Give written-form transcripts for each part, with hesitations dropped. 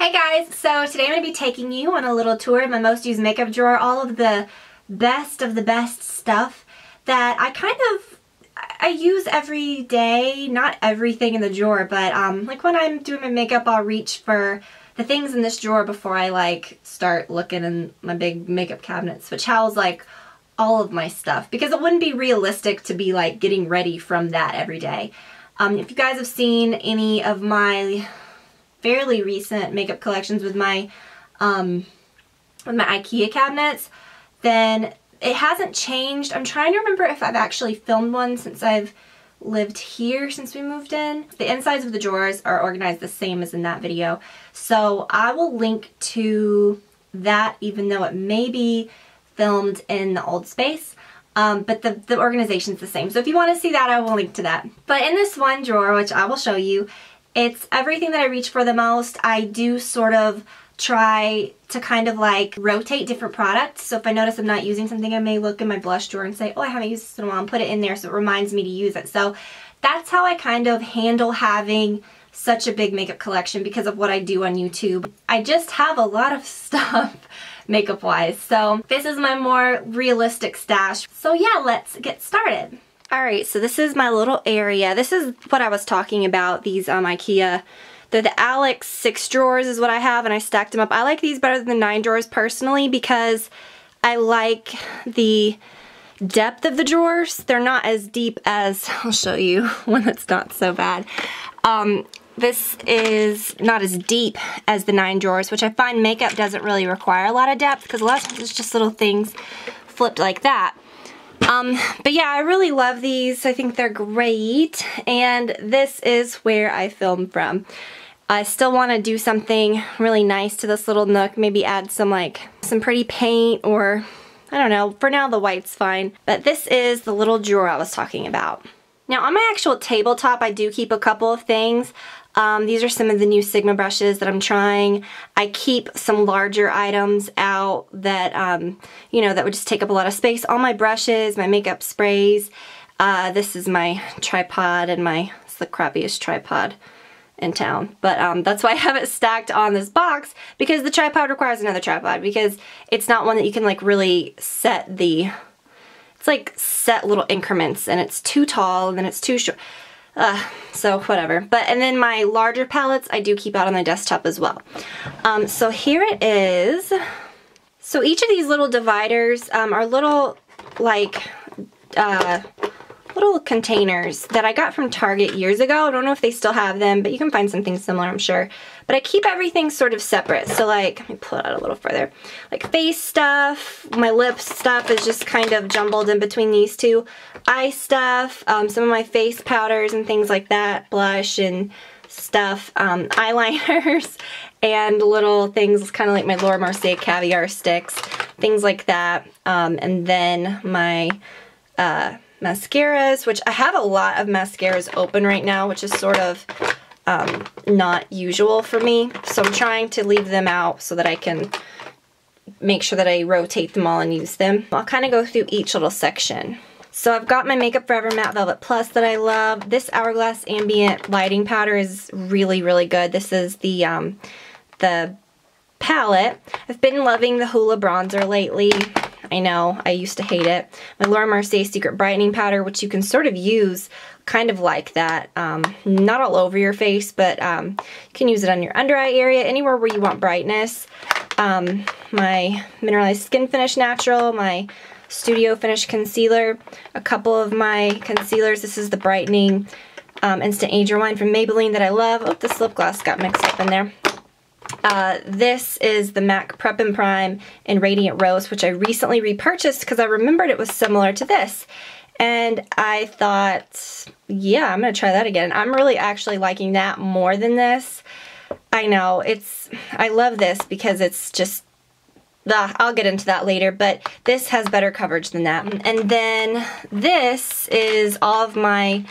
Hey guys, so today I'm going to be taking you on a little tour of my most used makeup drawer, all of the best stuff that I use every day. Not everything in the drawer, but like when I'm doing my makeup, I'll reach for the things in this drawer before I start looking in my big makeup cabinets, which house all of my stuff, because it wouldn't be realistic to be getting ready from that every day. If you guys have seen any of my fairly recent makeup collections with my IKEA cabinets, then it hasn't changed. I'm trying to remember if I've actually filmed one since I've lived here, since we moved in. The insides of the drawers are organized the same as in that video, so I will link to that even though it may be filmed in the old space. But the organization's the same, so if you want to see that, I will link to that. But in this one drawer, which I will show you, it's everything that I reach for the most. I do sort of try to rotate different products. So if I notice I'm not using something, I may look in my blush drawer and say, oh, I haven't used this in a while, and put it in there so it reminds me to use it. So that's how I kind of handle having such a big makeup collection because of what I do on YouTube. I just have a lot of stuff makeup wise. So this is my more realistic stash. So yeah, let's get started. Alright, so this is my little area. This is what I was talking about, these IKEA. They're the Alex 6 drawers is what I have, and I stacked them up. I like these better than the 9 drawers personally because I like the depth of the drawers. They're not as deep as, I'll show you one that's not so bad. This is not as deep as the 9 drawers, which I find makeup doesn't really require a lot of depth because a lot of times it's just little things flipped like that. But yeah, I really love these. I think they're great, and this is where I film from. I still want to do something really nice to this little nook, maybe add some pretty paint, or I don't know, for now the white's fine. But this is the little drawer I was talking about. Now on my actual tabletop I do keep a couple of things. These are some of the new Sigma brushes that I'm trying. I keep some larger items out that, you know, that would just take up a lot of space. All my brushes, my makeup sprays. This is my tripod, and it's the crappiest tripod in town. But that's why I have it stacked on this box, because the tripod requires another tripod, because it's not one that you can really set it's set little increments, and it's too tall and then it's too short. So whatever. And then my larger palettes I do keep out on my desktop as well. So here it is. So each of these little dividers are little little containers that I got from Target years ago. I don't know if they still have them, but you can find something similar, I'm sure. But I keep everything sort of separate. So let me pull it out a little further. Face stuff, my lip stuff is just kind of jumbled in between these two. Eye stuff, some of my face powders and things like that, blush and stuff, eyeliners, and little things kind of like my Laura Mercier caviar sticks, things like that. And then my mascaras, which I have a lot of mascaras open right now, which is sort of not usual for me. So I'm trying to leave them out so that I can make sure that I rotate them all and use them. I'll kind of go through each little section. So I've got my Makeup Forever Matte Velvet Plus that I love. This Hourglass Ambient Lighting Powder is really, really good. This is the palette. I've been loving the Hoola Bronzer lately. I know, I used to hate it. My Laura Mercier Secret Brightening Powder, which you can sort of use kind of like that. Not all over your face, but you can use it on your under eye area, anywhere where you want brightness. My Mineralized Skin Finish Natural, my Studio Finish Concealer, a couple of my concealers. This is the Brightening Instant Age Rewind from Maybelline that I love. Oh, this lip gloss got mixed up in there. This is the MAC Prep and Prime in Radiant Rose, which I recently repurchased because I remembered it was similar to this. And I thought, yeah, I'm going to try that again. I'm really actually liking that more than this. I know, I love this because it's just, I'll get into that later, but this has better coverage than that. And then this is all of my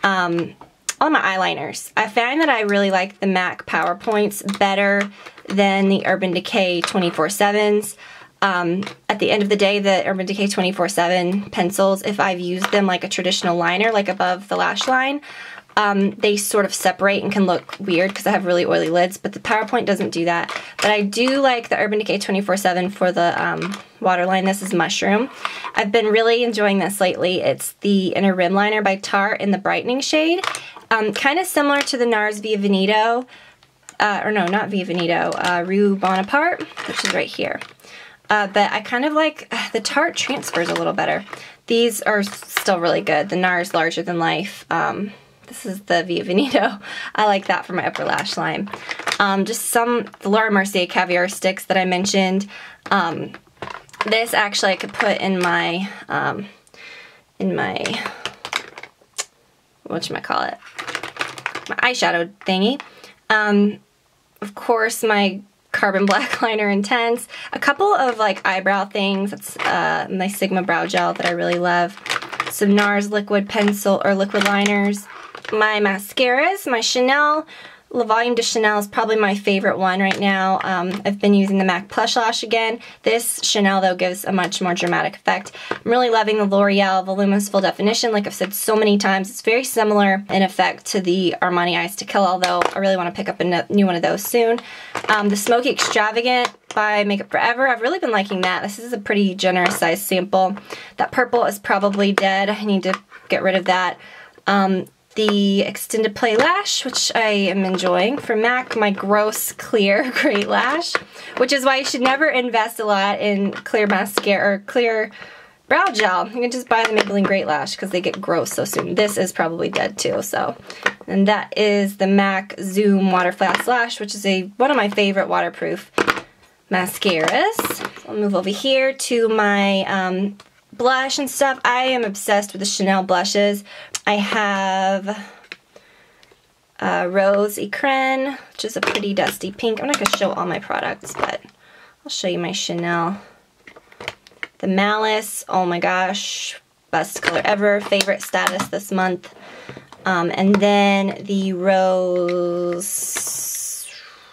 eyeliners. I find that I really like the MAC PowerPoints better than the Urban Decay 24/7s. At the end of the day, the Urban Decay 24/7 pencils, if I've used them like a traditional liner, like above the lash line, they sort of separate and can look weird because I have really oily lids, but the PowerPoint doesn't do that. But I do like the Urban Decay 24/7 for the waterline. This is Mushroom. I've been really enjoying this lately. It's the Inner Rim Liner by Tarte in the brightening shade. Kind of similar to the NARS Via Veneto, or no, not Via Veneto, Rue Bonaparte, which is right here. But I kind of like, the Tarte transfers a little better. These are still really good. The NARS Larger Than Life. This is the Via Veneto. I like that for my upper lash line. Just the Laura Mercier Caviar Sticks that I mentioned. This actually I could put in my whatchamacallit, my eyeshadow thingy. Of course, my Carbon Black Liner Intense. A couple of like eyebrow things. That's my Sigma Brow Gel that I really love. Some NARS liquid pencil or liquid liners. My mascaras, my Chanel Le Volume de Chanel is probably my favorite one right now. I've been using the MAC Plush Lash again. This Chanel, though, gives a much more dramatic effect. I'm really loving the L'Oreal Voluminous Full Definition. Like I've said so many times, it's very similar in effect to the Armani Eyes to Kill, although I really want to pick up a new one of those soon. The Smoky Extravagant by Makeup Forever. I've really been liking that. This is a pretty generous size sample. That purple is probably dead. I need to get rid of that. The Extended Play Lash, which I am enjoying. From MAC, my Gross Clear Great Lash, which is why you should never invest a lot in clear mascara or clear brow gel. You can just buy the Maybelline Great Lash because they get gross so soon. This is probably dead too, so. And that is the MAC Zoom Water Fast Lash, which is one of my favorite waterproof mascaras. I'll move over here to my blush and stuff. I am obsessed with the Chanel blushes. I have Rose Ecrin, which is a pretty dusty pink. I'm not going to show all my products, but I'll show you my Chanel. The Malice, oh my gosh, best color ever, favorite status this month. And then the Rose,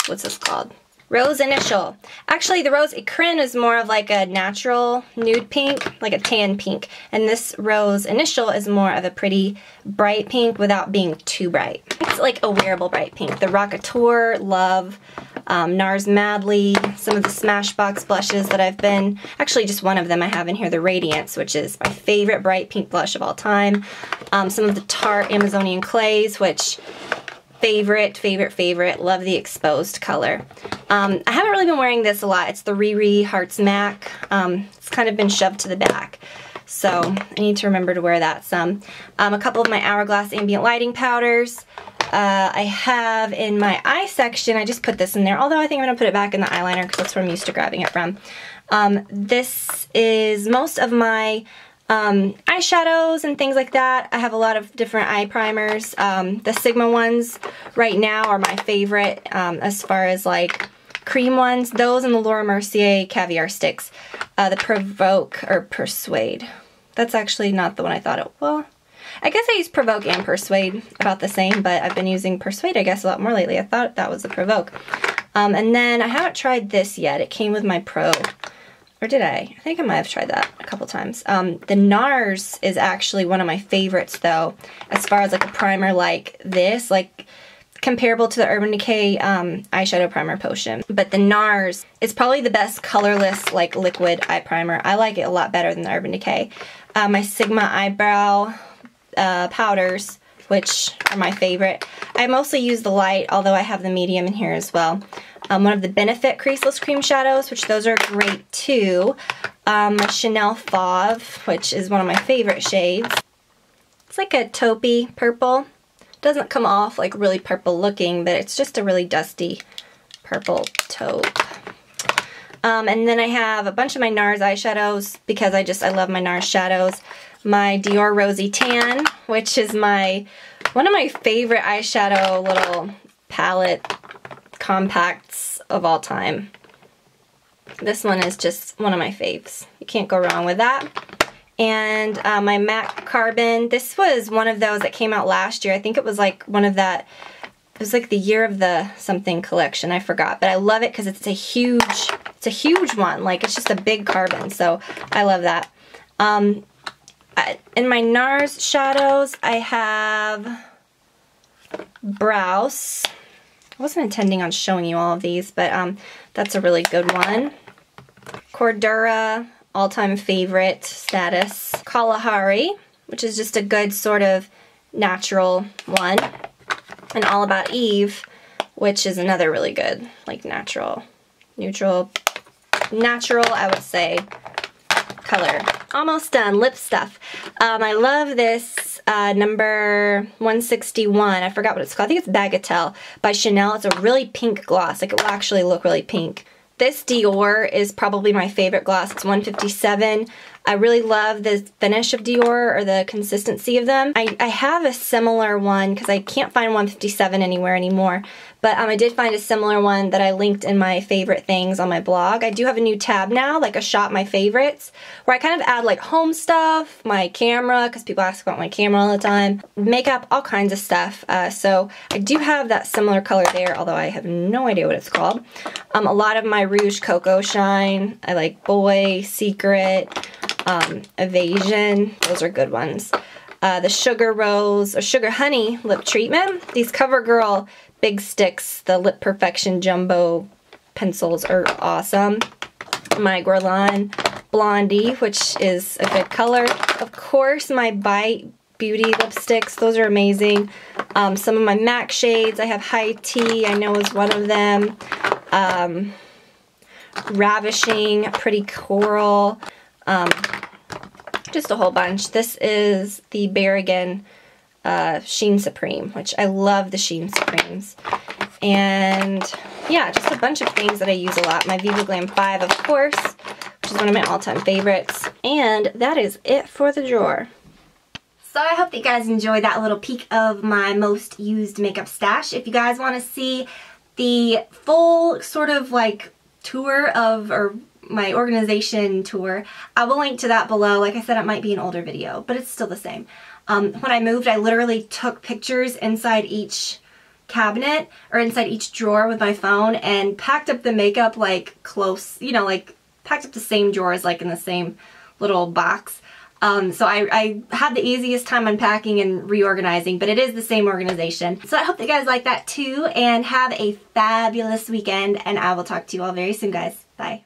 what's this called? Rose Initial. Actually, the Rose Ecrin is more of like a natural nude pink, like a tan pink. And this Rose Initial is more of a pretty bright pink without being too bright. It's like a wearable bright pink. The Rockateur, love. NARS Madly, some of the Smashbox blushes that I've been, actually just one of them I have in here, the Radiance, which is my favorite bright pink blush of all time. Some of the Tarte Amazonian Clays, which favorite, love the exposed color. I haven't really been wearing this a lot. It's the Riri Hearts MAC. It's kind of been shoved to the back, so I need to remember to wear that some. A couple of my Hourglass Ambient Lighting powders. I have in my eye section, I just put this in there, although I think I'm going to put it back in the eyeliner because that's where I'm used to grabbing it from. This is most of my eyeshadows and things like that. I have a lot of different eye primers. The Sigma ones right now are my favorite as far as like cream ones. Those and the Laura Mercier Caviar Sticks. The Provoke or Persuade. That's actually not the one I thought it was. Well, I guess I use Provoke and Persuade about the same, but I've been using Persuade I guess a lot more lately. I thought that was the Provoke. And then I haven't tried this yet. It came with my Pro. Or did I? I think I might have tried that a couple times. The NARS is actually one of my favorites though, as far as like a primer like this, like comparable to the Urban Decay eyeshadow primer potion. But the NARS is probably the best colorless like liquid eye primer. I like it a lot better than the Urban Decay. My Sigma eyebrow powders, which are my favorite. I mostly use the light, although I have the medium in here as well. One of the Benefit Creaseless Cream Shadows, which those are great too. My Chanel Fauve, which is one of my favorite shades. It's like a taupey purple. Doesn't come off like really purple looking, but it's just a really dusty purple taupe. And then I have a bunch of my NARS eyeshadows because I love my NARS shadows. My Dior Rosy Tan, which is one of my favorite eyeshadow little palette compacts of all time. This one is just one of my faves. You can't go wrong with that. And my MAC Carbon. This was one of those that came out last year. I think it was like one of that, it was like the year of the something collection. I forgot. But I love it because it's a huge one. Like it's just a big carbon. So I love that. In my NARS shadows, I have Browse. I wasn't intending on showing you all of these, but that's a really good one. Cordura, all-time favorite status. Kalahari, which is just a good sort of natural one. And All About Eve, which is another really good, like natural, neutral, I would say, color. Almost done. Lip stuff. I love this number 161. I forgot what it's called. I think it's Bagatelle by Chanel. It's a really pink gloss. Like, it will actually look really pink. This Dior is probably my favorite gloss. It's 157. I really love the finish of Dior, or the consistency of them. I have a similar one because I can't find 157 anywhere anymore. But I did find a similar one that I linked in my favorite things on my blog. I do have a new tab now, like a shop my favorites, where I kind of add like home stuff, my camera, because people ask about my camera all the time, makeup, all kinds of stuff. So I do have that similar color there, although I have no idea what it's called. A lot of my Rouge Cocoa Shine. I like Boy, Secret, Evasion. Those are good ones. The Sugar Rose, or Sugar Honey lip treatment. These CoverGirl Big Sticks, the Lip Perfection Jumbo pencils are awesome. My Guerlain Blondie, which is a good color. Of course, my Bite Beauty lipsticks. Those are amazing. Some of my MAC shades. I have High Tea, I know is one of them. Ravishing, Pretty Coral. Just a whole bunch. This is the Berrigan Sheen Supreme, which I love the Sheen Supremes. And yeah, just a bunch of things that I use a lot. My Viva Glam 5, of course, which is one of my all-time favorites. And that is it for the drawer. So I hope that you guys enjoyed that little peek of my most used makeup stash. If you guys want to see the full sort of like tour of, or my organization tour, I will link to that below. Like I said, it might be an older video, but it's still the same. When I moved, I literally took pictures inside each cabinet, or inside each drawer with my phone, and packed up the makeup like close, you know, like packed up the same drawers, like in the same little box. So I had the easiest time unpacking and reorganizing, but it is the same organization. So I hope that you guys like that too, and have a fabulous weekend, and I will talk to you all very soon, guys. Bye.